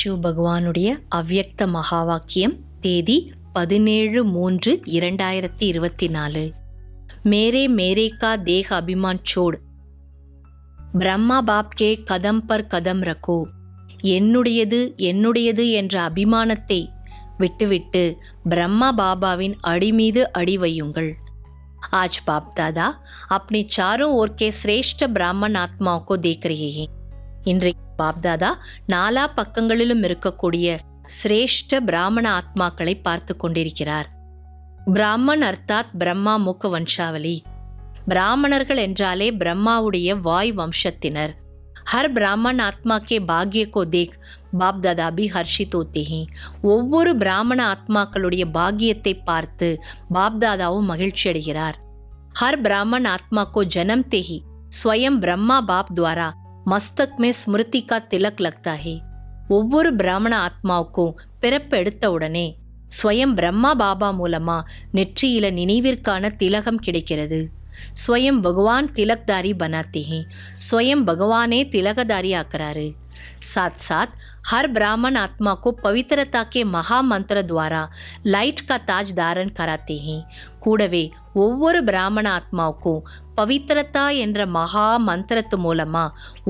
சிவ பகவானுடைய அவ்யக்த மகா வாக்கியம், தேதி 17/3/2024. मेरे मेरे का देह अभिमान छोड़, பிரம்மா பாப் கே கதம் பர் கதம் ரக்கோ. என்னுடையது என்னுடையது என்ற அபிமானத்தை விட்டுவிட்டு பிரம்மா பாபாவின் அடி மீது அடி வையுங்கள். आज बाप दादा अपने चारों ओर के श्रेष्ठ ब्राह्मण आत्माओं को देख रहे हैं. இன்றைக்கு பாப் தாதா நாலா பக்கங்களிலும் இருக்கக்கூடிய சிரேஷ்ட பிராமண ஆத்மாக்களை பார்த்து கொண்டிருக்கிறார். பிராமன் அர்த்தாத் பிரம்மா முக வம்சாவளி. பிராமணர்கள் என்றாலே பிரம்மாவுடைய வாய் வம்சத்தினர். हर ब्राह्मण आत्मा के भाग्य को देख बाप दादा भी हर्षित होते हैं. ஒவ்வொரு பிராமண ஆத்மாக்களுடைய பாக்கியத்தை பார்த்து பாப் தாதாவும் மகிழ்ச்சி அடைகிறார். हर ब्राह्मण आत्मा को जन्मते ही स्वयं ब्रह्मा बाप द्वारा मस्तक में स्मृति का तिलक लगता है. ஒவ்வொரு பிராமண ஆத்மாவுக்கும் பிறப்பு எடுத்த உடனே ஸ்வயம் பிரம்மா பாபா மூலமா நெற்றியில நினைவிற்கான திலகம் கிடைக்கிறது. स्वयं भगवान तिलकदारी बनाते हैं. स्वयं भगवाने तिलकदारी आकरारे. साथ साथ हर ब्राह्मण आत्मा को पवित्रता के महामंत्र द्वारा लाइट का ताज धारण कराते हैं. கூடவே ஒவ்வொரு பிராமண ஆத்மாவுக்கும் பவித்ரதா என்ற மகா மந்திரத்து மூலமா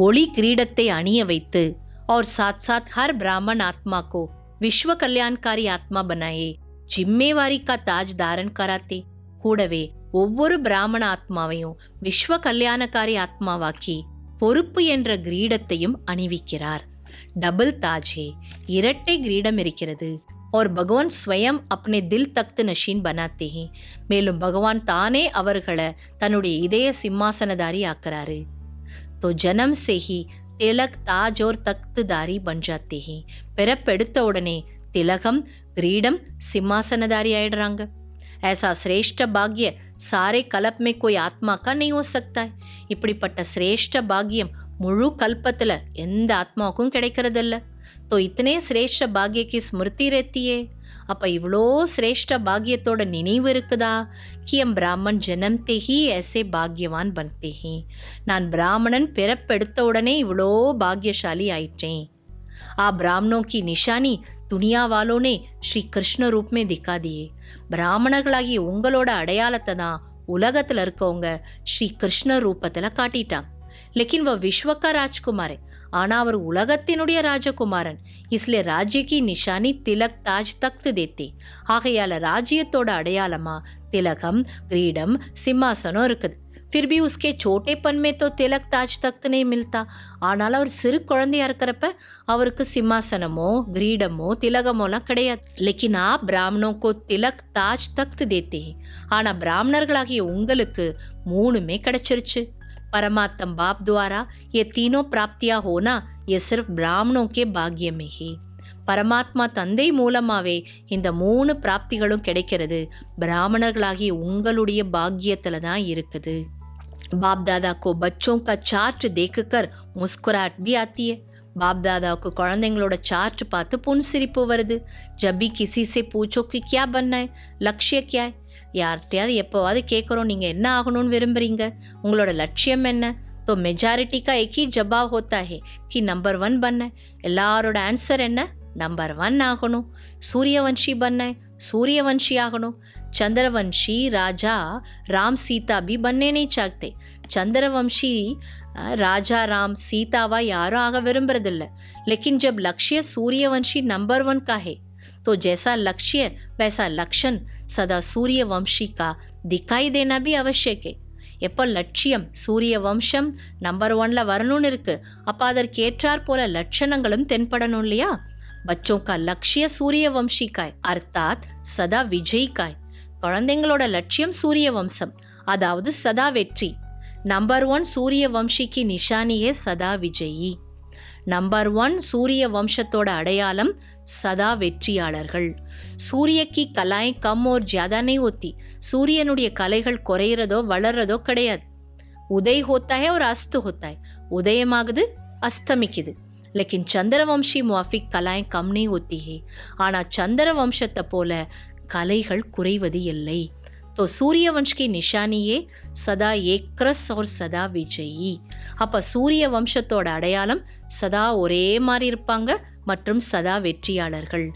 ஒளி கிரீடத்தை அணிய வைத்து और साथ साथ हर ब्राह्मण आत्मा को विश्व कल्याणकारी आत्मा बनाए जिम्मेवारी का ताज धारण कराते. கூடவே ஒவ்வொரு பிராமண ஆத்மாவையும் விஸ்வ கல்யாணக்காரி ஆத்மாவாக்கி பொறுப்பு என்ற கிரீடத்தையும் அணிவிக்கிறார். டபுள் தாஜே, இரட்டை கிரீடம் இருக்கிறது. और भगवान स्वयं अपने दिल तख्त नशीन बनाते हैं. மேலும் பகவான் தானே அவர்களை தன்னுடைய இதய சிம்மாசனதாரி ஆக்குறாரு. तो जन्म से ही तिलक ताज और तख्तदारी बन जाते हैं. பிறப்பெடுத்த உடனே திலகம், கிரீடம், சிம்மாசனதாரி ஆயிடுறாங்க. ऐसा श्रेष्ठ भाग्य सारे कल्प में कोई आत्मा का नहीं हो सकता है. இப்படிப்பட்ட சிரேஷ்ட பாக்கியம் முழு கல்பத்தில் எந்த ஆத்மாவுக்கும் கிடைக்கிறதில்ல. तो इतने श्रेष्ठ भाग्य की स्मृति रहती है. அப்போ இவ்வளோ சிரேஷ்ட பாக்கியத்தோட நினைவு இருக்குதா? कि हम ब्राह्मण जन्मते ही ऐसे भाग्यवान बनते हैं. நான் பிராமணன் பிறப்பெடுத்த உடனே இவ்வளோ பாக்கியசாலி ஆயிட்டேன். आप ब्राह्मणों की निशानी दुनिया वालों ने श्री कृष्ण रूप में दिखा दिए. பிராமணர்களாகிய உங்களோட அடையாளத்தை தான் உலகத்தில் இருக்கவங்க ஸ்ரீ கிருஷ்ண ரூபத்தில் காட்டிட்டாங்க. लेकिन वह विश्व का राजकुमार है. ஆனால் அவர் உலகத்தினுடைய ராஜகுமாரன். इसलिए राज्य की निशानी तिलक ताज तख्त देते. ஆகையால ராஜ்யத்தோட அடையாளமா திலகம், கிரீடம், சிம்மாசனம் இருக்குது. फिर भी उसके छोटेपन में तो तिलक ताज तख्त नहीं मिलता. ஆனால் அவர் சிறு குழந்தையா இருக்கிறப்ப அவருக்கு சிம்மாசனமோ கிரீடமோ திலகமோலாம் கிடையாது. लेकिन आप ब्राह्मणों को तिलक ताज तख्त देते हैं. ஆனால் பிராமணர்களாகிய உங்களுக்கு மூணுமே கிடைச்சிருச்சு. परमात्मा बाप द्वारा ये तीनों प्राप्तियां होना ये सिर्फ ब्राह्मणों के भाग्य में ही. பரமாத்மா தந்தை மூலமாவே இந்த மூணு பிராப்திகளும் கிடைக்கிறது பிராமணர்களாகிய உங்களுடைய பாக்கியத்துல தான் இருக்குது. बाप दादा को बच्चों का चार्ट देखकर मुस्कुराहट भी आती है. बाप दादा को குழந்தைங்களோட चार्ट பார்த்து புன்சிரிப்பு வருது. जब भी किसी से पूछो कि क्या बनना है, लक्ष्य क्या है, யார்கிட்டயாவது எப்போவாது கேட்குறோம் நீங்கள் என்ன ஆகணும்னு விரும்புகிறீங்க, உங்களோட லட்சியம் என்ன? तो मेजॉरिटी का एक ही जवाब होता है कि नंबर 1 बनना है. எல்லாரோட ஆன்சர் என்ன? நம்பர் 1 ஆகணும். சூரியவன்ஷி बनना है, सूर्यवंशी ஆகணும். चंद्रवंशी राजा राम सीता भी बनने नहीं चाहते. चंद्रवंशी राजा राम सीतावा யாரும் ஆக விரும்புறதில்ல. लेकिन जब लक्ष्य सूर्यवंशी नंबर 1 का है तो जैसा लक्ष्य वैसा लक्षण सदा सूर्यवंशी का दिखाई देना भी आवश्यक है. எப்போ லட்சியம் சூரிய வம்சம் நம்பர் 1ல வரணும்னு இருக்கு, அப்போ அதற்கு ஏற்றாற் போல லட்சணங்களும் தென்படணும் இல்லையா? बच्चों का लक्ष्य सूर्यवंशी का है, अर्थात सदा विजयी का है. குழந்தைங்களோட லட்சியம் சூரிய வம்சம், அதாவது சதா வெற்றி. நம்பர் 1 சூரிய வம்சிக்கு நிஷானி है सदा विजयी. नंबर 1 சூரிய வம்சத்தோட அடையாளம் சதா வெற்றியாளர்கள். சூரிய की कलाएं कम और ज्यादा नहीं होती. சூரியனுடைய கலைகள் குறையிறதோ வளர்றதோ கிடையாது. உதய் होता है और अस्त होता है. உதயமாகுது, அஸ்தமிக்குது. लेकिन चंद्रवंशी मुआफिक कलाएं कम नहीं होती है. ஆனால் சந்திர வம்சத்தை போல கலைகள் குறைவது இல்லை. तो सूर्यवंश की निशानी है सदा ஏக்ரஸ் और सदा விஜயி. அப்போ சூரிய வம்சத்தோட அடையாளம் சதா ஒரே மாதிரி இருப்பாங்க, மற்றும் சதா வெற்றியாளர்கள்.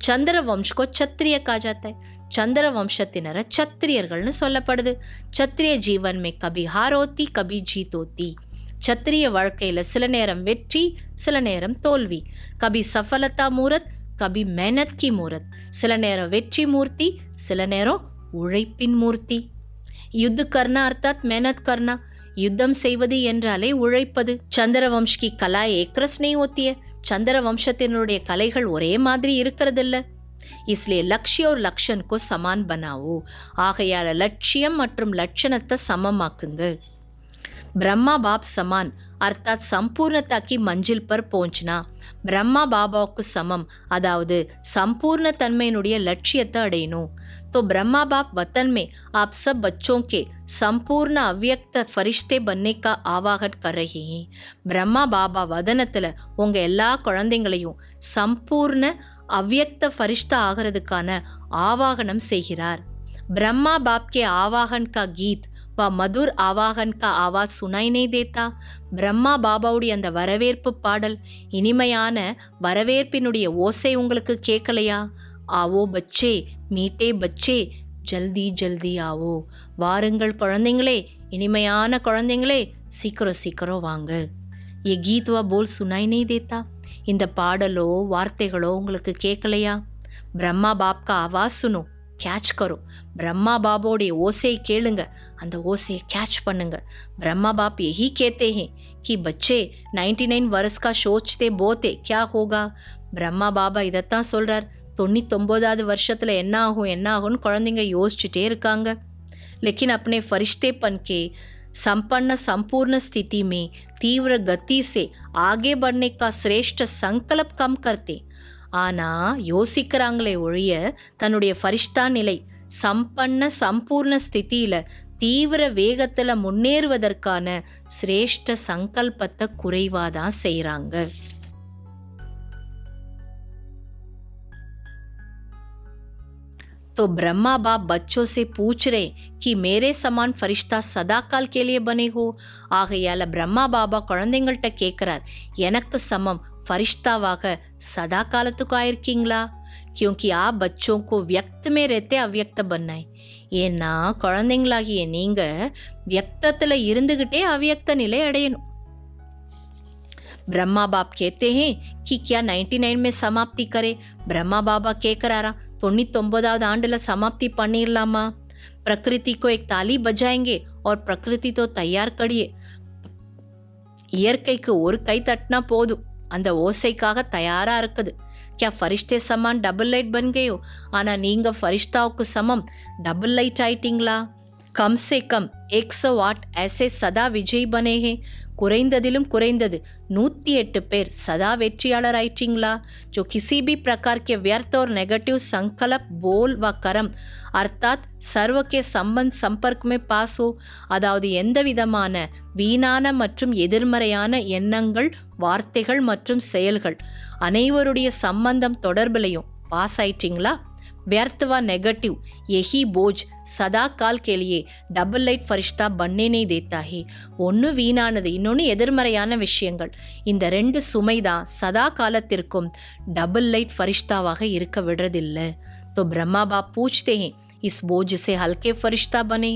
சந்திர வம்ஷ்கோ சத்திரிய கா ஜாத்தா ஹை. சந்திர வம்சத்தினரை சத்திரியர்கள்னு சொல்லப்படுது. சத்திரிய ஜீவன் மே கபி ஹார் ஹோத்தி கபி ஜீத் ஹோத்தி. சத்திரிய வாழ்க்கையில சில நேரம் வெற்றி, சில நேரம் தோல்வி. கபி சஃபலதா மூரத், கபி மெஹனத் கி மூரத். சில நேரம் வெற்றி மூர்த்தி, சில நேரம் உழைப்பின் மூர்த்தி. யுத்த கர்னா அர்த்தாத் மெஹனத் கர்னா. யுத்தம் செய்வது என்றாலே உழைப்பது. சந்திரவம்ஷ் கி கலா ஏக்ரஸ் நஹீ ஹோத்தி ஹை. சந்திர வம்சத்தினுடைய கலைகள் ஒரே மாதிரி இருக்கிறதில்ல. इसलिए लक्ष्य और लक्षण को समान बनाओ. ஆகையால லட்சியம் மற்றும் லட்சணத்தை சமமாக்குங்க. பிரம்மா பாப் சமான் அர்த்தாத் சம்பூர்ணதா கி மஞ்சில் பர் பहुंचना. பிரம்மா பாபாவுக்கு சமம், அதாவது சம்பூர்ண தன்மையினுடைய லட்சியத்தை அடையணும். तो ब्रह्मा बाप वतन में आप सब बच्चों के संपूर्ण अव्यक्त फरिश्ते बनने का आवाहन कर रहे हैं. ब्रह्मा बाबा वदनத்தில் உங்க எல்லா குழந்தைங்களையும் சம்பூர்ண அவ்யக்த ஃபரிஷ்தா ஆகிறதுக்கான ஆவாகனம் செய்கிறார். ब्रह्मा बाप के आवाहन का गीत व मधुर आवाहन का आवाज सुनाई नहीं देता. பிரம்மா பாபாவுடைய அந்த வரவேற்பு பாடல், இனிமையான வரவேற்பினுடைய ஓசை உங்களுக்கு கேட்கலையா? ஆவோ பச்சே, மீட்டே பச்சே, ஜல்தி ஜல்தி ஆவோ. வாருங்கள் குழந்தைங்களே, இனிமையான குழந்தைங்களே, சீக்கிரம் சீக்கிரம் வாங்க. ये गीत व बोल सुनाई नहीं देता. இந்த பாடலோ வார்த்தைகளோ உங்களுக்கு கேட்கலையா? பிரம்மா பாப் கா ஆவாஸ் சுனோ, கேட்ச் கரோ. பிரம்மா பாபோடைய ஓசையை கேளுங்க, அந்த ஓசையை கேட்ச் பண்ணுங்க. பிரம்மா பாப் यही कहते हैं कि बच्चे 99 वर्ष का सोचते बोते क्या होगा. பிரம்மா பாபா இதைத்தான் சொல்றார். 99வது வருஷத்துல என்ன ஆகும்னு குழந்தைங்க யோசிச்சுட்டே இருக்காங்க. लेकिन अपने फरिश्तेपन के संपन्न संपूर्ण स्थिति में तीव्र गति से आगे बढ़ने का श्रेष्ठ संकल्प कम करते. ஆனா யோசிக்கிறாங்களே ஒழிய தன்னுடைய ஃபரிஷ்தா நிலை சம்பன்ன சம்பூர்ண ஸ்திதியில தீவிர வேகத்துல முன்னேறுவதற்கான சிரேஷ்ட சங்கல்பத்தை குறைவாதான் செய்றாங்க. तो ब्रह्मा बाप बच्चों से पूछ रहे कि मेरे समान फरिश्ता सदाकाल के लिए बने हो. ஆகையால பிரம்மா பாபா குழந்தைங்கள்ட்ட கேட்கிறார், எனக்கு சமம் फरिश्तावाக सदा காலத்துக்கு ஆயிருக்கீங்களா? क्योंकि आप बच्चों को व्यक्त में रहते अव्यक्त बनना है. ஏன்னா குழந்தைங்களாகிய நீங்க வியக்தத்துல இருந்துகிட்டே அவ்யக்த நிலை அடையணும். ब्रह्मा बाप कहते हैं कि क्या 99 में समाप्ति करे. ब्रह्मा बाबा கேட்கிறாரா, 99வது ஆண்டுல சமாப்தி பண்ணிடலாமா? प्रकृति को एक ताली बजाएंगे और प्रकृति तो तैयार करिए. இயற்கைக்கு ஒரு கை தட்டினா போதும், அந்த ஓசைக்காக தயாரா இருக்குது. क्या फरिश्ते समान डबल लाइट बन गए हो. ஆனா நீங்க फरिश्ताவுக்கு சமம் डबल लाइट ஆயிட்டீங்களா? कम से कम 100 वाट ऐसे सदा विजयी बने हैं. குறைந்ததிலும் குறைந்தது 108 பேர் சதா வெற்றியாளர் ஆயிட்டீங்களா? जो किसी भी प्रकार के व्यर्थ और नेगेटिव संकल्प बोल व कर्म अर्थात सर्व के संबंध संपर्क में पास हो. அதாவது எந்த விதமான வீணான மற்றும் எதிர்மறையான எண்ணங்கள், வார்த்தைகள் மற்றும் செயல்கள் அனைவருடைய சம்பந்தம் தொடர்பிலையும் பாஸ் ஆயிட்டீங்களா? व्यर्थ व नेगेटिव यही बोझ सदा काल के लिए डबल लाइट फरिश्ता बनने नहीं देता है. ஒன்று வீணானது, இன்னொன்று எதிர்மறையான விஷயங்கள். இந்த ரெண்டு சுமை தான் சதா காலத்திற்கும் டபுள் லைட் ஃபரிஷ்தாவாக இருக்க விடுறதில்லை. तो ब्रह्मा बाप पूछते हैं इस बोझ से हल्के फरिश्ता बने.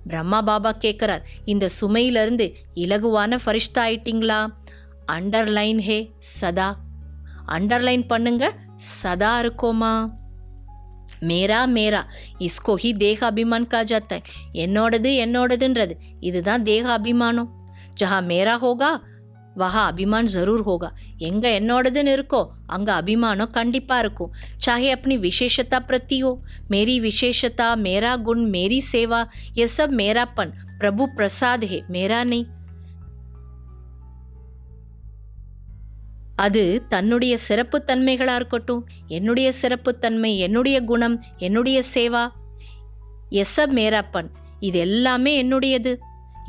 பிரம்மா பாபா கேட்கிறார், இந்த சுமையிலிருந்து இலகுவான ஃபரிஷ்தா ஆயிட்டீங்களா? அண்டர்லைன் ஹே சதா. அண்டர்லைன் பண்ணுங்க, சதா இருக்கோமா? மேரா மேரா இஸ்கோ ஹி தேக அபிமான் கா ஜாத்தா ஹை. என்னோடது என்னோடதுன்றது இதுதான் தேக அபிமானம். ஜஹா மேரா ஹோகா வஹா அபிமான் ஜரூர் ஹோகா. எங்க என்னோடதுன்னு இருக்கோ அங்க அபிமானம் கண்டிப்பா இருக்கும். சாஹே अपनी विशेषता प्रति हो. मेरी विशेषता, मेरा गुण, मेरी सेवा, ये सब मेरापन प्रभु प्रसाद है, मेरा नहीं. அது தன்னுடைய சிறப்புத்தன்மைகளா இருக்கட்டும், என்னுடைய சிறப்புத்தன்மை, என்னுடைய குணம், என்னுடைய சேவா, எசப் மேராப்பன், இது எல்லாமே என்னுடையது.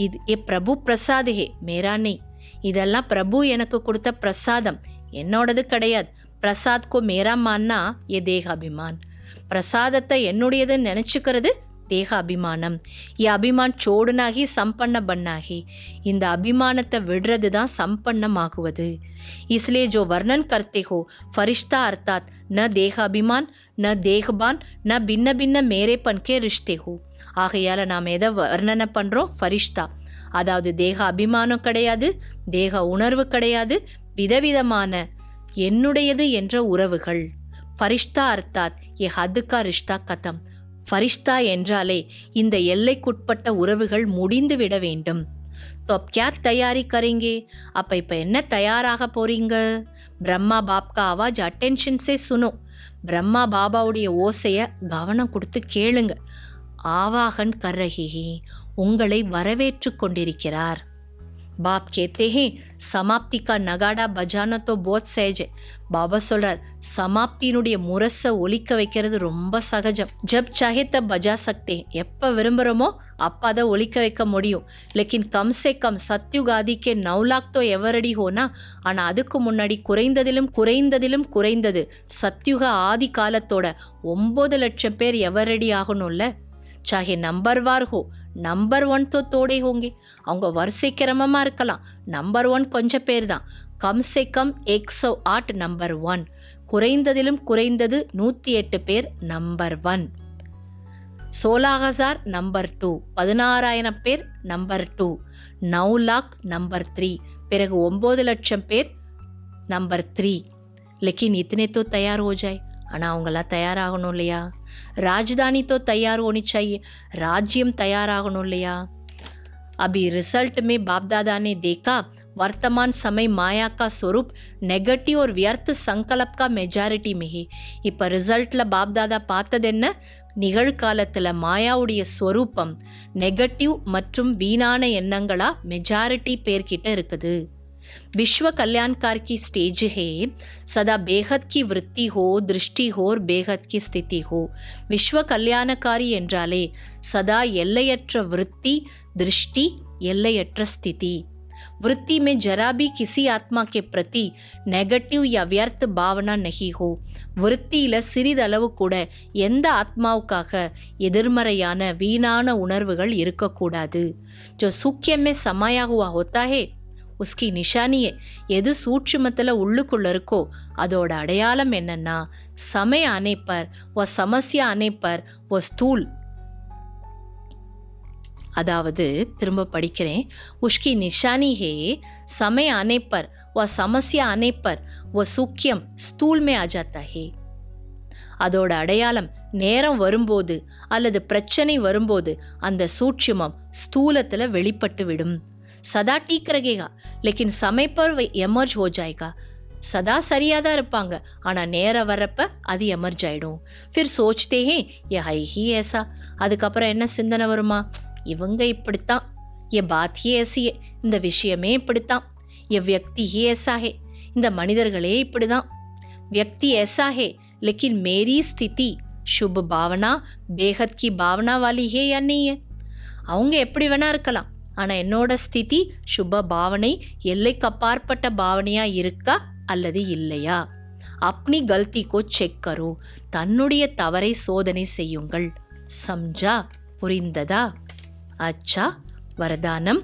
இது பிரபு பிரசாத் ஹே, மேரா நெய். இதெல்லாம் பிரபு எனக்கு கொடுத்த பிரசாதம், என்னோடது கிடையாது. பிரசாத் கோ மேரா மான்னா ஏ தேகாபிமான். பிரசாதத்தை என்னுடையதுன்னு நினைச்சுக்கிறது தேக அபிமானம். ये अभिमान छोड़ना ही संपन्न बनना है. இந்த அபிமானத்தை விடுறது தான் சம்பன்னமாகுவது. इसलिए जो वर्णन करते हो फरिश्ता अर्थात न देह अभिमान न देहबान न भिन्न भिन्न मेरेपन के रिश्ते हो. ஆகையால் நாம் எதை வர்ணனை பண்ணுறோம்? ஃபரிஷ்தா. அதாவது தேக அபிமானம் கிடையாது, தேக உணர்வு கிடையாது, விதவிதமான என்னுடையது என்ற உறவுகள். ஃபரிஷ்தா அர்த்தாத் ஏ ஹத்துக்கா ரிஷ்தா கதம். ஃபரிஷ்தா என்றாலே இந்த எல்லைக்குட்பட்ட உறவுகள் முடிந்து விட வேண்டும். तो अब क्या तैयारी करेंगे? அப்போ இப்போ என்ன தயாராக போறீங்க? பிரம்மா பாப் கா ஆவாஜ் அட்டென்ஷன் சே சுனோ. பிரம்மா பாபாவுடைய ஓசையை கவனம் கொடுத்து கேளுங்க. ஆவாகன் கர் ரஹி ஹி, உங்களை வரவேற்று கொண்டிருக்கிறார். பாப் கேத்தே ஹே சமாப்தி கா நகாடா பஜானா தோ போத் சேஜ். பாபா சொல்றார், சமாப்தியினுடைய முரசை ஒலிக்க வைக்கிறது ரொம்ப சகஜம். ஜப் சாஹே தப் பஜா சக்தே, எப்போ விரும்புகிறோமோ அப்போ அதை ஒலிக்க வைக்க முடியும். லேக்கின் கம் சே கம் சத்யுக் ஆதிக்கே 9 லாக் தோ எவரடி ஹோனா. ஆனால் அதுக்கு முன்னாடி குறைந்ததிலும் குறைந்ததிலும் குறைந்தது சத்யுக ஆதி காலத்தோட 9 லட்சம் பேர் எவரடி ஆகணும்ல. சாஹே நம்பர்வார் ஹோ, நம்பர் 1 தோ தோடே ஹோங்கே. அவங்க வரிசை கிரமமாக இருக்கலாம், நம்பர் 1 கொஞ்சம் பேர் தான். கம் சே கம் 108 நம்பர் 1, குறைந்ததிலும் குறைந்தது 108 பேர் நம்பர் 1. 16,000 நம்பர் 2, 16,000 பேர் நம்பர் 2, 9 லாக் நம்பர் 3, பிறகு 9 லட்சம் பேர் நம்பர் 3. लेकिन इतने तो तैयार हो जाए. ஆனால் அவங்களாம் தயாராகணும் இல்லையா? ராஜதானி तो तैयार होनी चाहिए, राज्यम तैयाराகணும் இல்லையா? अभी रिजल्ट में बाप दादा ने देखा वर्तमान समय माया का स्वरूप नेगेटिव और व्यर्थ संकल्प का मेजॉरिटी में है. இப்போ ரிசல்ட்டில் பாப் தாதா பார்த்தது என்ன? நிகழ்காலத்தில் மாயாவுடைய ஸ்வரூபம் நெகட்டிவ் மற்றும் வீணான எண்ணங்களா மெஜாரிட்டி பேர்கிட்ட இருக்குது. विश्व कल्याणकार की स्टेज है, सदा बेहद की वृत्ति हो, दृष्टि हो और बेहद की स्थिति हो. विश्व कल्याणकारी என்றாலே सदा எல்லையற்ற விருத்தி, திருஷ்டி, எல்லையற்ற ஸ்திதி. वृत्ति में जरा भी किसी आत्मा के प्रति नेगेटिव या व्यर्थ भावना नहीं हो. விருத்தியில் சிறிதளவு கூட எந்த ஆத்மாவுக்காக எதிர்மறையான வீணான உணர்வுகள் இருக்கக்கூடாது. जो सूक्ष्म में समाया हुआ होता है उसकी निशानी है. எது சூட்சுமத்தில் உள்ளுக்குள்ள இருக்கோ அதோட அடையாளம் என்னன்னா, समय आने पर वो समस्या आने पर वो स्थूल. அதாவது திரும்ப படிக்கிறேன். उसकी निशानी है समय आने पर वो समस्या आने पर वो सूक्ष्म स्थूल में आ जाता है. அதோட அடையாளம் நேரம் வரும்போது அல்லது பிரச்சனை வரும்போது அந்த சூட்சுமம் ஸ்தூலத்தில் வெளிப்பட்டு விடும். सदा ठीक रहेगा लेकिन समय पर एमर्ज हो जाएगा. सदा சரியாக தான் இருப்பாங்க, ஆனால் நேரம் வர்றப்ப அது எமர்ஜ் ஆகிடும். ஃபிர் சோச்தே ஹே ஏ ஹை ஹி ஏசா. அதுக்கப்புறம் என்ன சிந்தனை வருமா? இவங்க இப்படித்தான், ஏ பாத் ஹி ஏசியே, இந்த விஷயமே இப்படித்தான். ஏ வியக்தி ஹி ஏசா ஹே, இந்த மனிதர்களே இப்படிதான். வியக்தி ஏசா ஹே लेकिन मेरी स्थिति शुभ भावना बेहद की भावना वाली है या नहीं है. அவங்க எப்படி வேணா இருக்கலாம், ஆனால் என்னோட ஸ்திதி சுப பாவனை, எல்லைக்கு அப்பாற்பட்ட பாவனையாக இருக்கா அல்லது இல்லையா? அப்னி கல்தி கோ செக் கரோ, தன்னுடைய தவறை சோதனை செய்யுங்கள். சம்ஜா, புரிந்ததா? अच्छा वरदानम.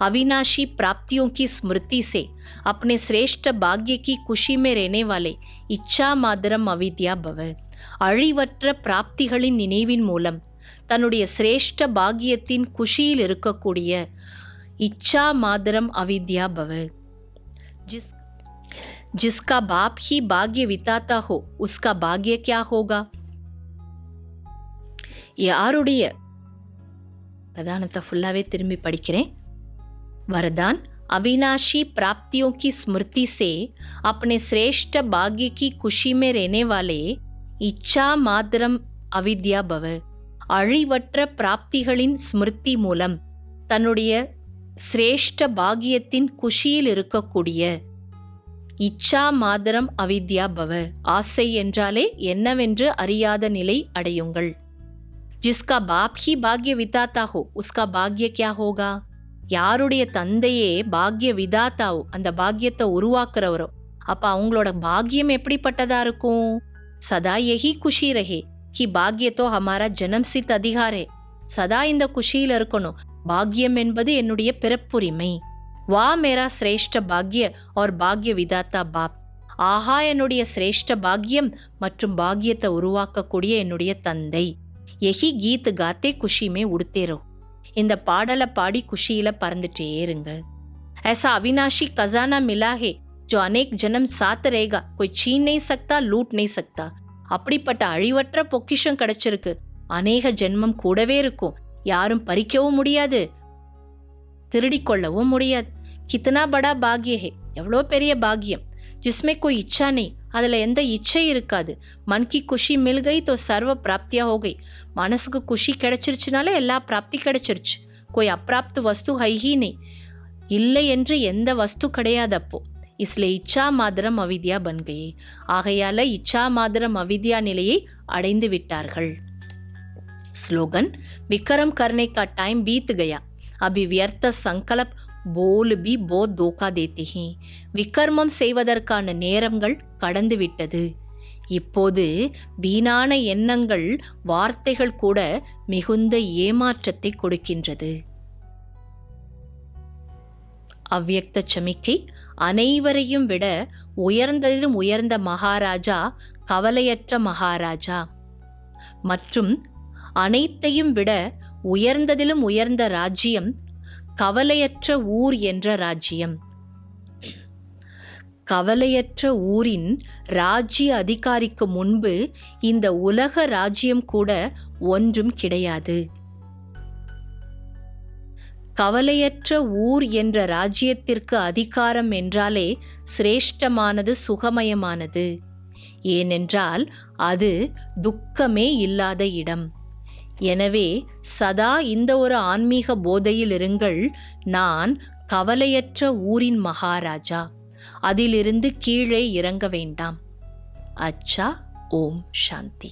अविनाशी प्राप्तियों की स्मृति से अपने श्रेष्ठ भाग्य की खुशी में रहने वाले इच्छा मादरम अविद्या भव. அழிவற்ற பிராப்திகளின் நினைவின் மூலம் தன்னுடைய சிரேஷ்ட பாக்கியத்தின் குஷியில் இருக்கக்கூடிய இச்சா மாதரம் அவித்யா பவ. जिसका बाप ही भाग्य विताता हो उसका भाग्य क्या होगा. யாருடைய பிரதானத்தை ஃபுல்லாவே திரும்பி படிக்கிறேன். वरदान अविनाशी प्राप्तियों की स्मृति से अपने श्रेष्ठ भाग्य की खुशी में रहने वाले इच्छा मादरम अविद्या भव. அழிவற்ற பிராப்திகளின் ஸ்மிருதி மூலம் தன்னுடைய சிரேஷ்ட பாகியத்தின் குஷியில் இருக்கக்கூடிய இச்சா மாதரம் அவித்யா பவ. ஆசை என்றாலே என்னவென்று அறியாத நிலை அடையுங்கள். ஜிஸ்கா பாப் ஹி பாக்ய விதாத்தா ஹோ உஸ்கா பாக்ய கியா ஹோகா. யாருடைய தந்தையே பாக்ய விதாத்தாவோ, அந்த பாக்கியத்தை உருவாக்குறவரோ, அப்ப அவங்களோட பாக்கியம் எப்படிப்பட்டதா இருக்கும்? சதா யஹி குஷி ரஹே कि भाग्य तो हमारा जन्मसिद्ध अधिकार है. சதா இந்த குஷியில இருக்கணும். பாக்கியம் என்பது என்னுடைய பிறப்புரிமை. வா மேரா சிரேஷ்ட பாக்ய और பாக்ய விதாத்தா பாப். ஆஹா, என்னுடைய சிரேஷ்ட பாக்கியம் மற்றும் பாக்கியத்தை உருவாக்கக்கூடிய என்னுடைய தந்தை. எஹி கீத் காத்தே குஷிமே உடுத்தேரோ. இந்த பாடலை பாடி குஷியில பறந்துட்டே இருங்க. ऐसा अविनाशी खजाना मिला है जो अनेक जन्म साथ रहेगा, कोई छीन नहीं सकता, लूट नहीं सकता. அப்படிப்பட்ட அழிவற்ற பொக்கிஷம் கிடைச்சிருக்கு. அநேக ஜென்மம் கூடவே இருக்கும், யாரும் பறிக்கவும் முடியாது, திருடிக்கொள்ளவும் முடியாது. கித்தனா படா பாக்ய ஹே, எவ்வளோ பெரிய பாக்கியம். ஜிஸ்மே கோய் இச்சா நெய், அதில் எந்த இச்சை இருக்காது. மன் கி குஷி மில் கை தோ சர்வ பிராப்தியா ஹோகை. மனசுக்கு குஷி கிடைச்சிருச்சுனாலே எல்லா பிராப்தி கிடைச்சிருச்சு. கோய் அப்பிராப்து வஸ்து ஹைஹி நெய், இல்லை என்று எந்த வஸ்து கிடையாது. அப்போ இஸ்லே இச்சா மாத்திரம் அவித்யா பன்கையே, ஆகையால இச்சா மாத்திரம் அவித்யா நிலையை அடைந்து விட்டார்கள். ஸ்லோகன். விக்ரம் கர்னே கா டைம் பீத் கயா, அபி வியர்த்த சங்கல்ப் போல் பி போத் தோக்கா தேத்தே ஹே. விக்ரமம் செய்வதற்கான நேரங்கள் கடந்து விட்டது. இப்போது வீணான எண்ணங்கள், வார்த்தைகள் கூட மிகுந்த ஏமாற்றத்தை கொடுக்கின்றது. அவ்யக்த சமிக்கை. அனைவரையும் விட உயர்ந்ததிலும் உயர்ந்த மகாராஜா கவலையற்ற மகாராஜா, மற்றும் அனைத்தையும் விட உயர்ந்ததிலும் உயர்ந்த ராஜ்யம் கவலையற்ற ஊர் என்ற ராஜ்யம். கவலையற்ற ஊரின் ராஜ்ய அதிகாரிக்கு முன்பு இந்த உலக ராஜ்யம் கூட ஒன்றும் கிடையாது. கவலையற்ற ஊர் என்ற ராஜ்யத்திற்கு அதிகாரம் என்றாலே சிரேஷ்டமானது, சுகமயமானது. ஏனென்றால் அது துக்கமே இல்லாத இடம். எனவே சதா இந்த ஒரு ஆன்மீக போதையில் இருங்கள். நான் கவலையற்ற ஊரின் மகாராஜா, அதிலிருந்து கீழே இறங்க வேண்டாம். அச்சா. ஓம் சாந்தி.